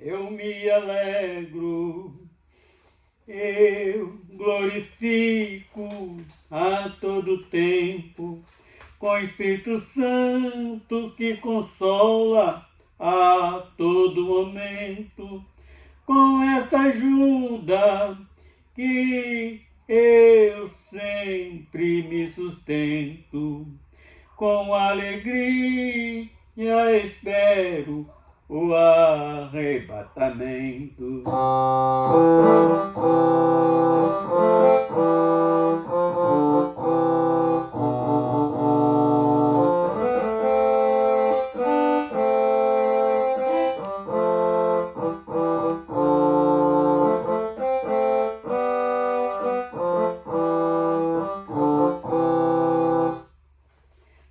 Eu me alegro, eu glorifico a todo tempo, com o Espírito Santo que consola a todo momento, com esta ajuda que eu sempre me sustento, com alegria espero o arrebatamento.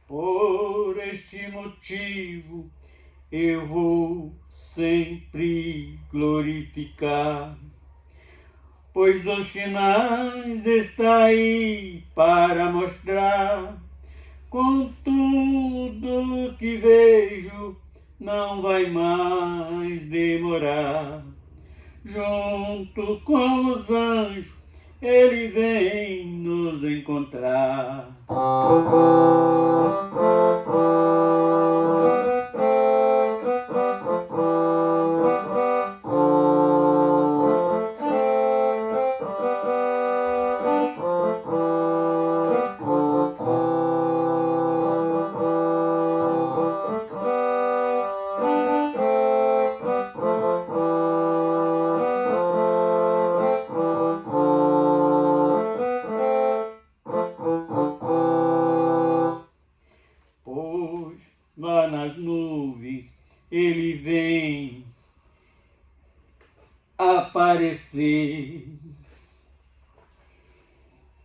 Por este motivo eu vou sempre glorificar, pois os sinais está aí para mostrar. Com tudo que vejo, não vai mais demorar. Junto com os anjos, ele vem nos encontrar. Pois lá nas nuvens ele vem aparecer,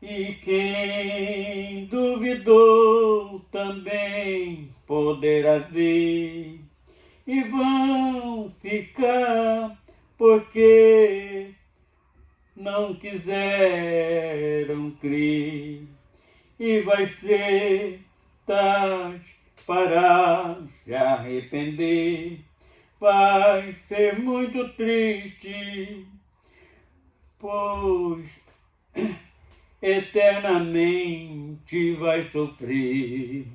e quem duvidou também poderá ver, e vão ficar porque não quiseram crer, e vai ser tarde para se arrepender. Vai ser muito triste, pois eternamente vai sofrer.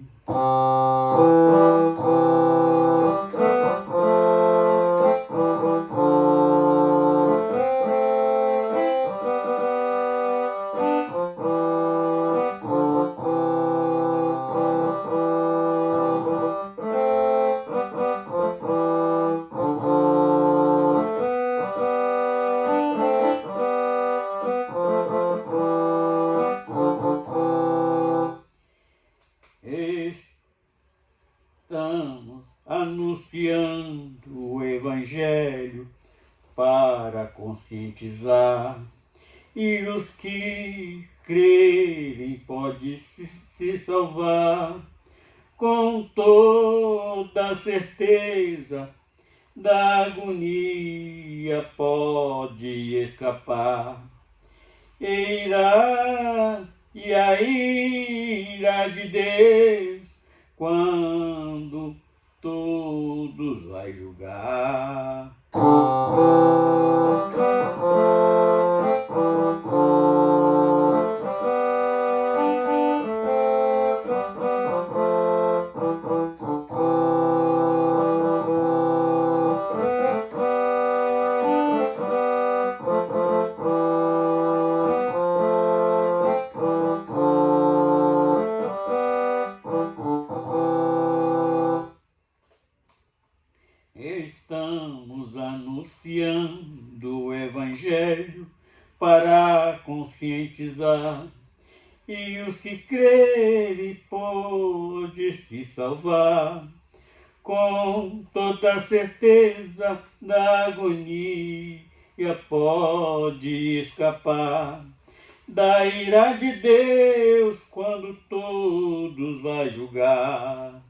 Estamos anunciando o Evangelho para conscientizar, e os que crerem podem se salvar, com toda certeza da agonia pode escapar. E a ira de Deus, quando todos vai julgar. Estamos anunciando o Evangelho para conscientizar, e os que crerem podem se salvar, com toda certeza da agonia e pode escapar da ira de Deus quando todos vai julgar.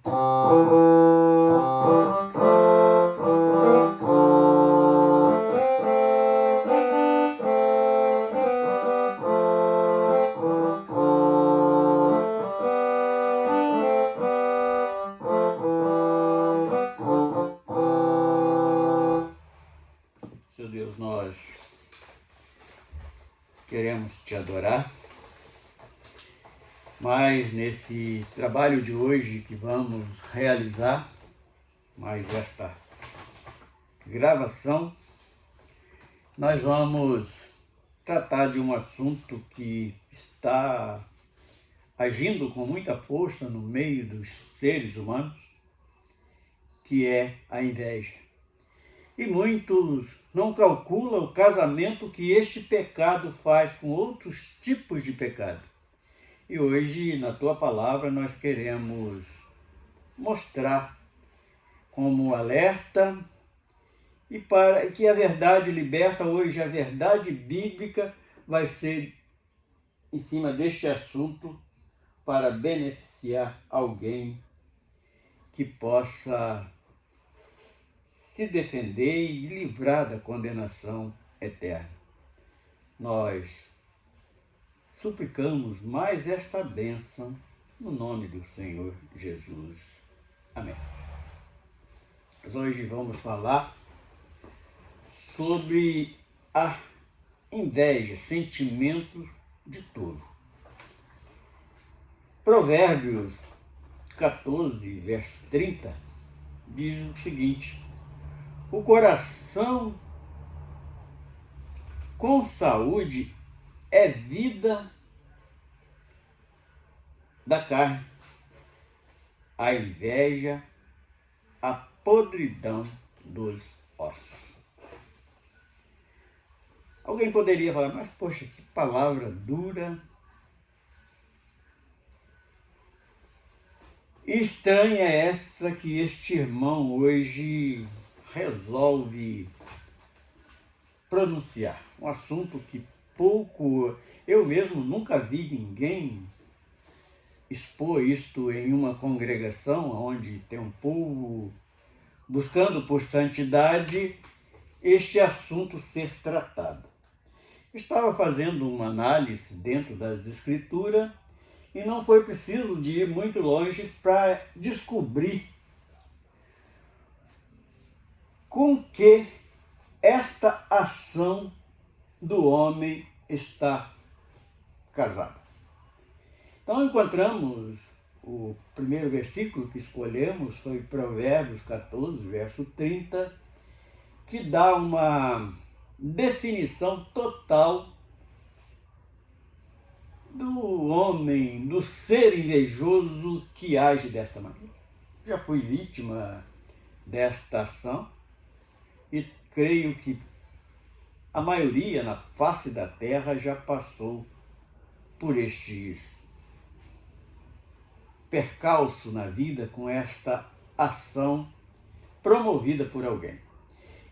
Seu Deus, nós queremos te adorar, mas nesse trabalho de hoje que vamos realizar, mais esta gravação, nós vamos tratar de um assunto que está agindo com muita força no meio dos seres humanos, que é a inveja. E muitos não calculam o casamento que este pecado faz com outros tipos de pecado. E hoje, na tua palavra, nós queremos mostrar como alerta e para que a verdade liberta. Hoje a verdade bíblica vai ser em cima deste assunto para beneficiar alguém que possa se defender e livrar da condenação eterna. Nós suplicamos mais esta bênção no nome do Senhor Jesus. Amém. Mas hoje vamos falar sobre a inveja, sentimento de tolo. Provérbios 14, verso 30, diz o seguinte: o coração com saúde é vida da carne, a inveja, a podridão dos ossos. Alguém poderia falar, mas poxa, que palavra dura e estranha é essa que este irmão hoje resolve pronunciar. Um assunto que eu mesmo nunca vi ninguém expor isto em uma congregação onde tem um povo buscando por santidade, este assunto ser tratado. Estava fazendo uma análise dentro das Escrituras e não foi preciso de ir muito longe para descobrir com que esta ação do homem está casada. Então encontramos o primeiro versículo que escolhemos, foi Provérbios 14, verso 30, que dá uma definição total do homem, do ser invejoso que age desta maneira. Já fui vítima desta ação e creio que a maioria na face da terra já passou por estes percalços na vida com esta ação promovida por alguém.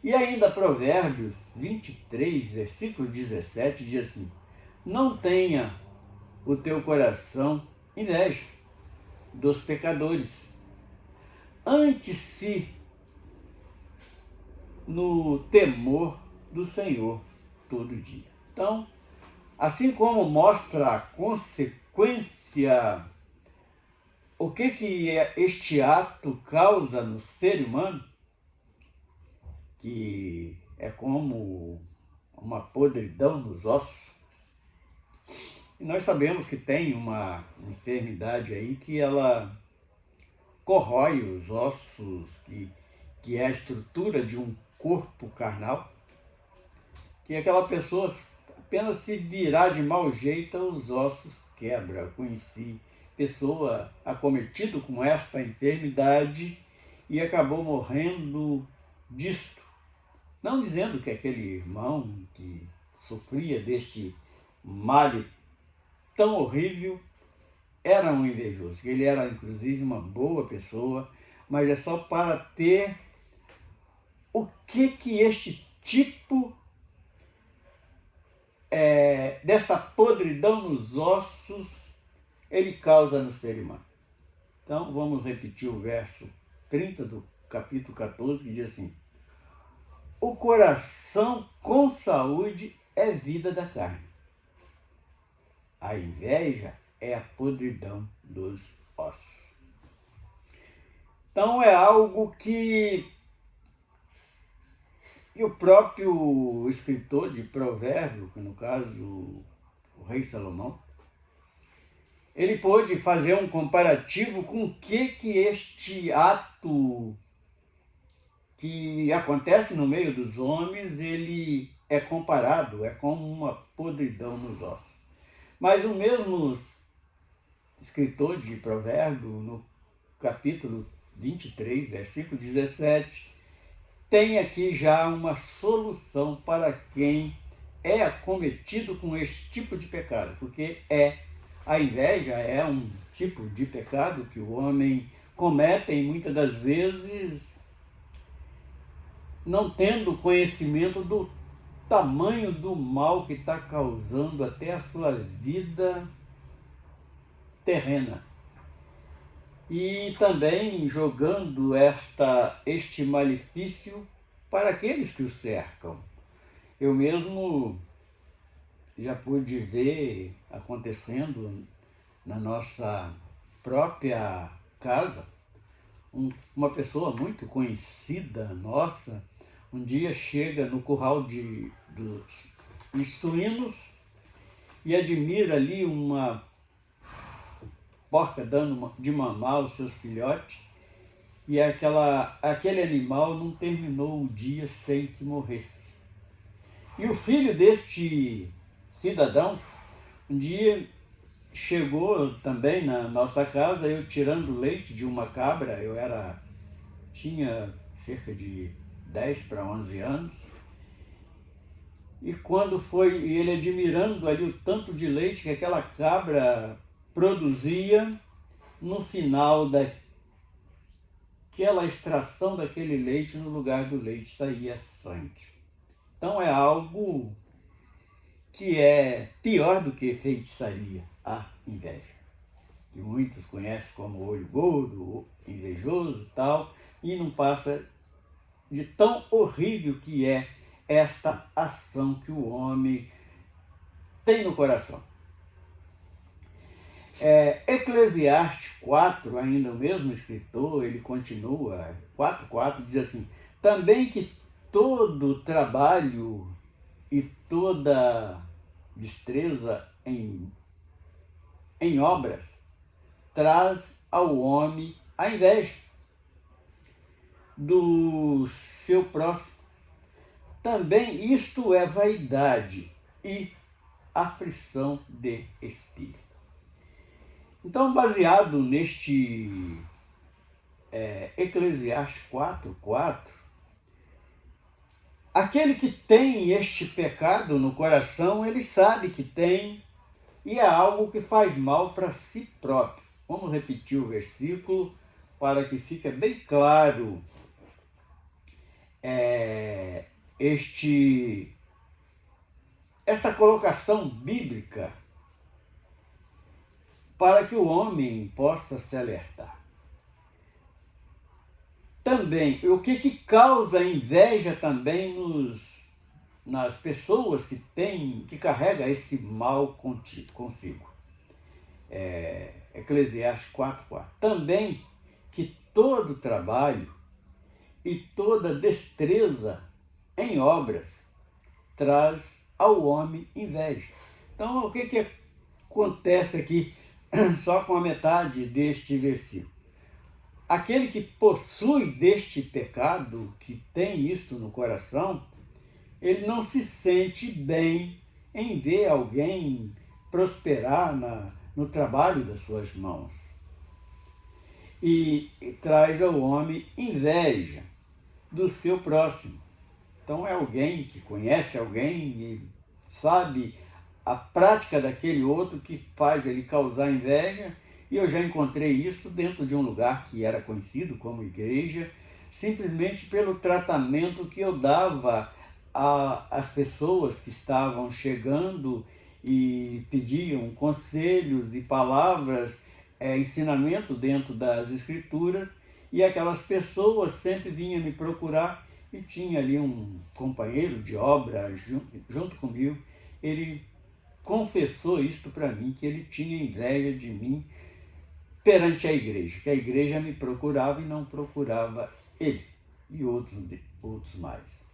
E ainda Provérbios 23, versículo 17, diz assim: não tenha o teu coração inveja dos pecadores, antes-se no temor do Senhor todo dia. Então, assim como mostra a consequência, o que este ato causa no ser humano, que é como uma podridão nos ossos. E nós sabemos que tem uma enfermidade aí que ela corrói os ossos, que é a estrutura de um corpo carnal, que aquela pessoa apenas se virar de mau jeito, os ossos quebram. Eu conheci pessoa acometida com esta enfermidade e acabou morrendo disto. Não dizendo que aquele irmão que sofria deste mal tão horrível era um invejoso, que ele era inclusive uma boa pessoa, mas é só para ter o que este tipo dessa podridão nos ossos ele causa no ser humano. Então, vamos repetir o verso 30 do capítulo 14, que diz assim: o coração com saúde é vida da carne. A inveja é a podridão dos ossos. Então, é algo que o próprio escritor de Provérbios, que no caso o rei Salomão, ele pôde fazer um comparativo com o que este ato que acontece no meio dos homens, ele é comparado, é como uma podridão nos ossos. Mas o mesmo escritor de Provérbios, no capítulo 23, versículo 17, tem aqui já uma solução para quem é acometido com esse tipo de pecado, porque a inveja é um tipo de pecado que o homem comete e muitas das vezes não tendo conhecimento do tamanho do mal que está causando até a sua vida terrena. E também jogando este malefício para aqueles que o cercam. Eu mesmo já pude ver acontecendo na nossa própria casa, uma pessoa muito conhecida nossa, um dia chega no curral dos suínos e admira ali uma porca dando de mamar aos seus filhotes, e aquele animal não terminou o dia sem que morresse. E o filho deste cidadão, um dia chegou também na nossa casa, eu tirando leite de uma cabra, tinha cerca de 10 para 11 anos, e quando foi ele admirando ali o tanto de leite que aquela cabra produzia, no final daquela extração daquele leite, no lugar do leite saía sangue. Então é algo que é pior do que feitiçaria, a inveja, que muitos conhecem como olho gordo, invejoso e tal, e não passa de tão horrível que é esta ação que o homem tem no coração. Eclesiastes 4, ainda o mesmo escritor, ele continua, 4:4, diz assim: também que todo trabalho e toda destreza em obras traz ao homem a inveja do seu próximo. Também isto é vaidade e aflição de espírito. Então, baseado neste Eclesiastes 4:4, aquele que tem este pecado no coração, ele sabe que tem, e é algo que faz mal para si próprio. Vamos repetir o versículo para que fique bem claro esta colocação bíblica, para que o homem possa se alertar. Também, o que causa inveja também nas pessoas que carregam esse mal consigo. Eclesiastes 4:4. Também que todo trabalho e toda destreza em obras traz ao homem inveja. Então, o que acontece aqui só com a metade deste versículo? Aquele que possui deste pecado, que tem isto no coração, ele não se sente bem em ver alguém prosperar no trabalho das suas mãos. E traz ao homem inveja do seu próximo. Então é alguém que conhece alguém e sabe a prática daquele outro que faz ele causar inveja. E eu já encontrei isso dentro de um lugar que era conhecido como igreja, simplesmente pelo tratamento que eu dava as pessoas que estavam chegando e pediam conselhos e palavras, ensinamento dentro das Escrituras, e aquelas pessoas sempre vinham me procurar e tinha ali um companheiro de obra junto comigo. Ele confessou isto para mim, que ele tinha inveja de mim perante a igreja, que a igreja me procurava e não procurava ele e outros mais.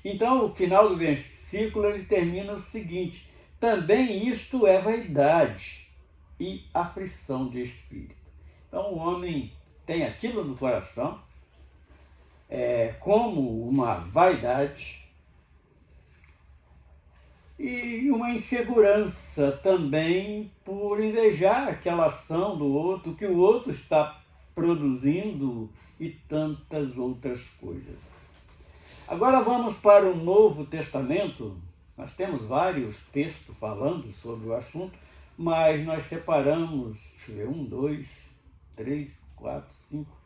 Então, o final do versículo ele termina o seguinte: também isto é vaidade e aflição de espírito. Então, o homem tem aquilo no coração, como uma vaidade e uma insegurança também por invejar aquela ação do outro, que o outro está produzindo e tantas outras coisas. Agora vamos para o Novo Testamento. Nós temos vários textos falando sobre o assunto, mas nós separamos, deixa eu ver, 1, 2, 3, 4, 5,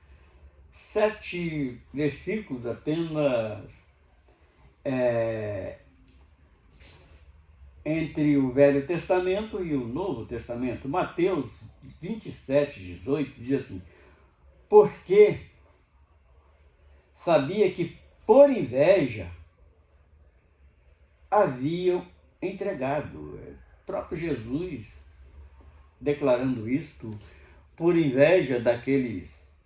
7 versículos apenas entre o Velho Testamento e o Novo Testamento. Mateus 27, 18 diz assim: porque sabia que por inveja haviam entregado. O próprio Jesus declarando isto, por inveja daqueles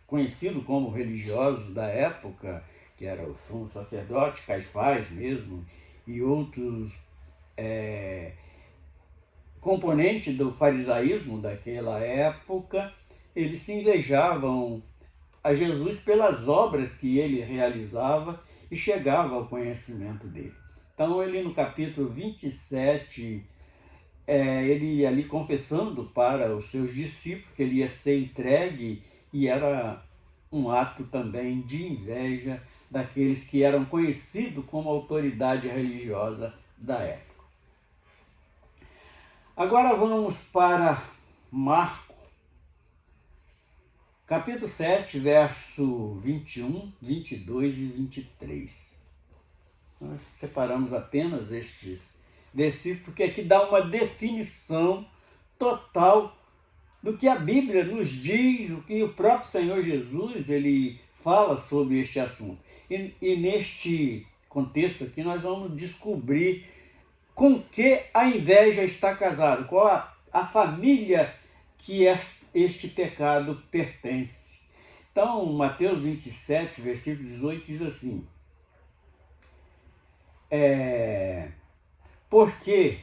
conhecidos como religiosos da época, que era o sumo sacerdote, Caifás mesmo, e outros componentes do farisaísmo daquela época. Eles se invejavam a Jesus pelas obras que ele realizava e chegava ao conhecimento dele. Então, ele no capítulo 27, ele ali confessando para os seus discípulos que ele ia ser entregue, e era um ato também de inveja daqueles que eram conhecidos como autoridade religiosa da época. Agora vamos para Marcos, capítulo 7, verso 21, 22 e 23. Nós separamos apenas estes versículos, porque aqui dá uma definição total do que a Bíblia nos diz, o que o próprio Senhor Jesus ele fala sobre este assunto. E neste contexto aqui nós vamos descobrir com que a inveja está casada, qual a família que este pecado pertence. Então, Mateus 27, versículo 18, diz assim: porque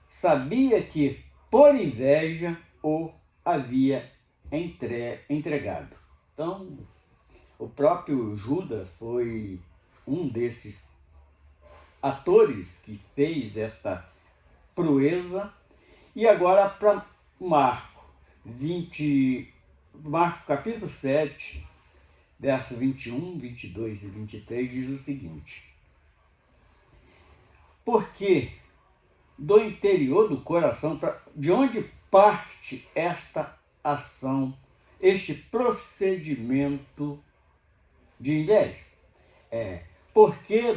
sabia que por inveja o havia entregado. Então, o próprio Judas foi um desses atores que fez esta proeza. E agora para Marcos capítulo 7, verso 21, 22 e 23, diz o seguinte: porque do interior do coração, de onde parte esta ação, este procedimento de inveja? Porque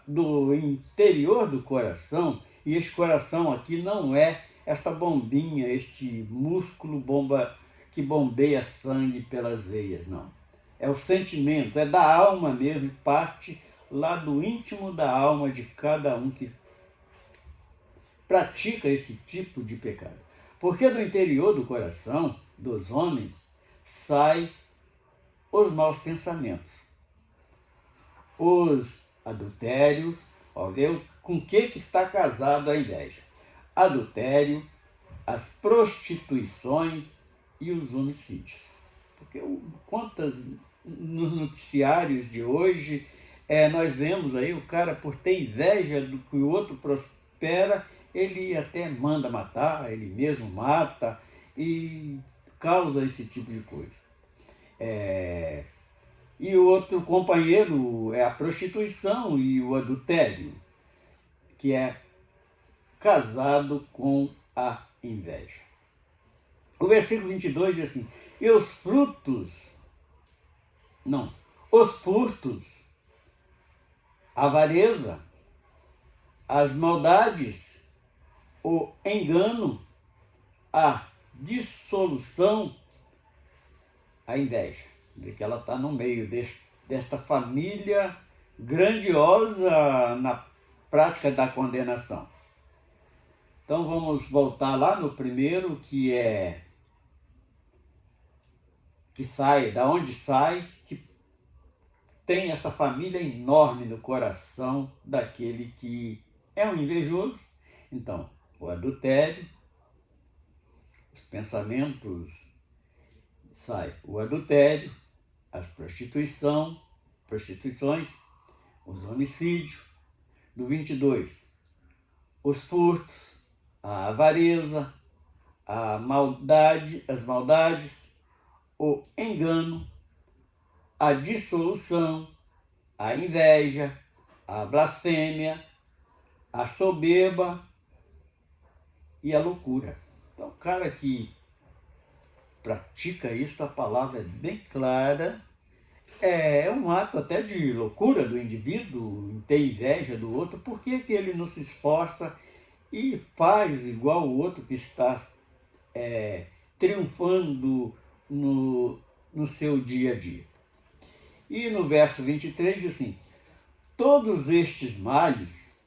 do interior do coração, e este coração aqui não é esta bombinha, este músculo que bombeia sangue pelas veias, não. É o sentimento, é da alma mesmo, parte lá do íntimo da alma de cada um que pratica esse tipo de pecado. Porque do interior do coração dos homens saem os maus pensamentos, os adultérios, com que está casado a inveja? Adultério, as prostituições e os homicídios. Porque quantas nos noticiários de hoje nós vemos aí o cara, por ter inveja do que o outro prospera, ele até manda matar, ele mesmo mata e causa esse tipo de coisa. E o outro companheiro é a prostituição e o adultério, que é casado com a inveja. O versículo 22 diz assim: e os furtos a avareza, as maldades, o engano, a dissolução, a inveja. Vê que ela está no meio desta família grandiosa na prática da condenação. Então vamos voltar lá no primeiro, que sai, da onde sai, que tem essa família enorme no coração daquele que é um invejoso. Então, o adultério, os pensamentos, sai o adultério, as prostituições, os homicídios. Do 22, os furtos, a avareza, a maldade, as maldades, o engano, a dissolução, a inveja, a blasfêmia, a soberba e a loucura. Então, o cara que pratica isso, a palavra é bem clara, é um ato até de loucura do indivíduo em ter inveja do outro. Por que ele não se esforça e faz igual o outro que está triunfando no seu dia a dia? E no verso 23 diz assim: todos estes males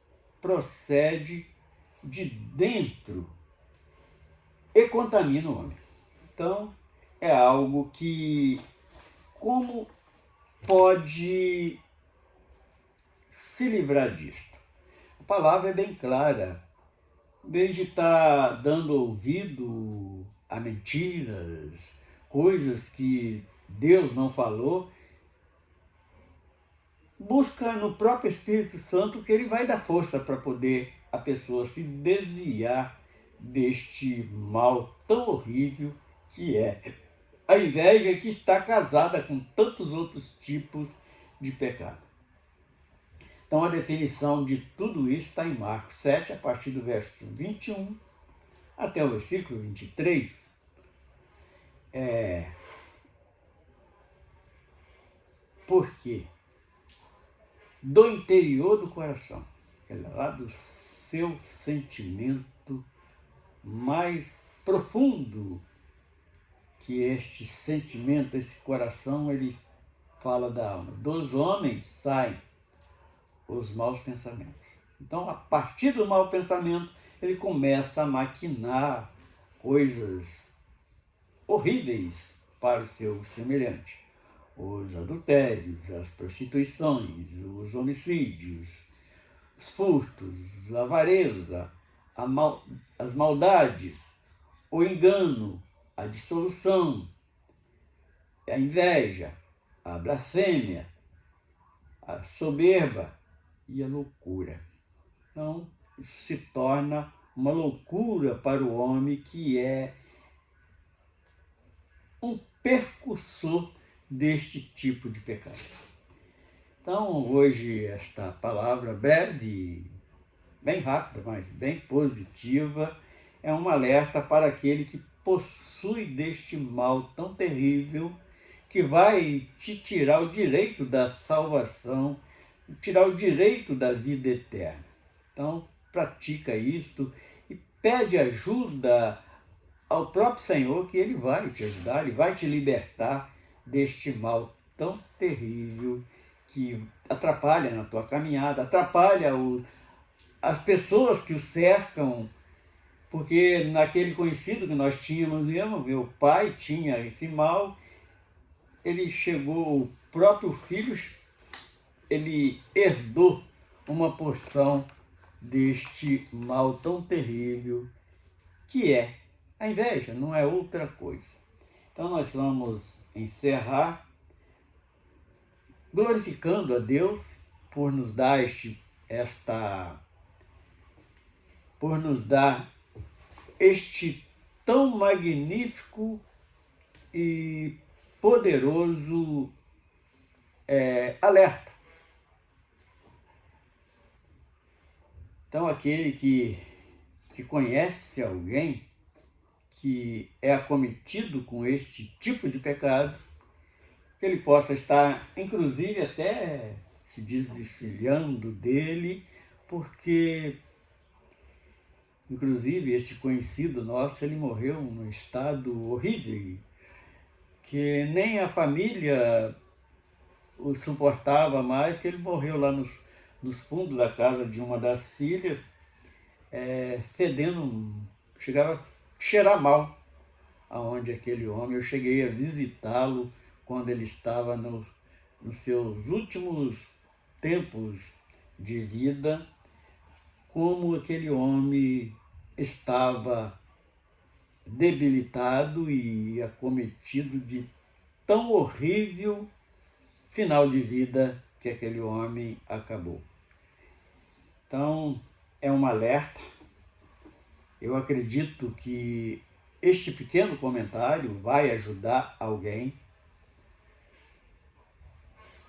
procedem de dentro e contaminam o homem. Então, é algo que, como pode se livrar disso? A palavra é bem clara. Em vez de estar dando ouvido a mentiras, coisas que Deus não falou, busca no próprio Espírito Santo, que ele vai dar força para poder a pessoa se desviar deste mal tão horrível que é a inveja, que está casada com tantos outros tipos de pecado. Então a definição de tudo isso está em Marcos 7, a partir do verso 21 até o versículo 23. Porque do interior do coração, lá do seu sentimento mais profundo, que este sentimento, esse coração, ele fala da alma. Dos homens saem os maus pensamentos. Então, a partir do mau pensamento, ele começa a maquinar coisas horríveis para o seu semelhante. Os adultérios, as prostituições, os homicídios, os furtos, a avareza, as maldades, o engano, a dissolução, a inveja, a blasfêmia, a soberba e a loucura. Então, isso se torna uma loucura para o homem, que é um percursor deste tipo de pecado. Então, hoje, esta palavra breve, bem rápida, mas bem positiva, é um alerta para aquele que possui deste mal tão terrível, que vai te tirar o direito da salvação, tirar o direito da vida eterna. Então, pratica isto e pede ajuda ao próprio Senhor, que Ele vai te ajudar, Ele vai te libertar deste mal tão terrível que atrapalha na tua caminhada, atrapalha as pessoas que o cercam, porque naquele conhecido que nós tínhamos mesmo, meu pai tinha esse mal, ele chegou, o próprio filho, ele herdou uma porção deste mal tão terrível, que é a inveja, não é outra coisa. Então nós vamos encerrar glorificando a Deus por nos dar este tão magnífico e poderoso alerta. Então, aquele que conhece alguém que é acometido com este tipo de pecado, que ele possa estar, inclusive, até se desvencilhando dele, porque, inclusive, esse conhecido nosso, ele morreu num estado horrível, que nem a família o suportava mais, que ele morreu lá nos fundos da casa de uma das filhas, fedendo, chegava a cheirar mal aonde aquele homem. Eu cheguei a visitá-lo quando ele estava nos seus últimos tempos de vida, como aquele homem estava debilitado e acometido de tão horrível final de vida que aquele homem acabou. Então, é um alerta. Eu acredito que este pequeno comentário vai ajudar alguém,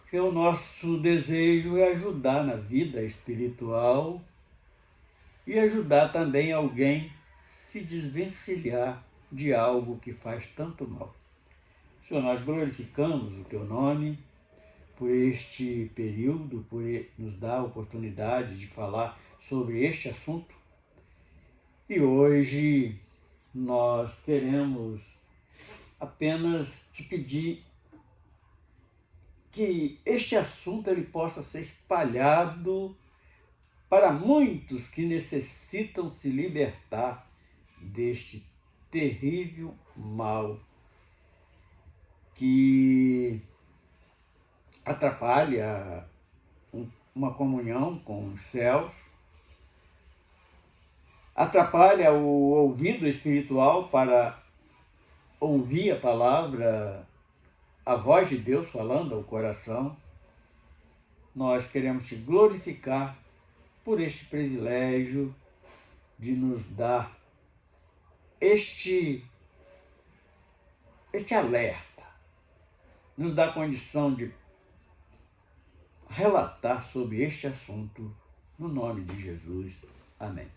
porque o nosso desejo é ajudar na vida espiritual e ajudar também alguém se desvencilhar de algo que faz tanto mal. Senhor, nós glorificamos o Teu nome por este período, por nos dar a oportunidade de falar sobre este assunto. E hoje nós queremos apenas te pedir que este assunto ele possa ser espalhado para muitos que necessitam se libertar deste terrível mal que atrapalha uma comunhão com os céus, atrapalha o ouvido espiritual para ouvir a palavra, a voz de Deus falando ao coração. Nós queremos te glorificar por este privilégio de nos dar este alerta, nos dá a condição de relatar sobre este assunto, no nome de Jesus. Amém.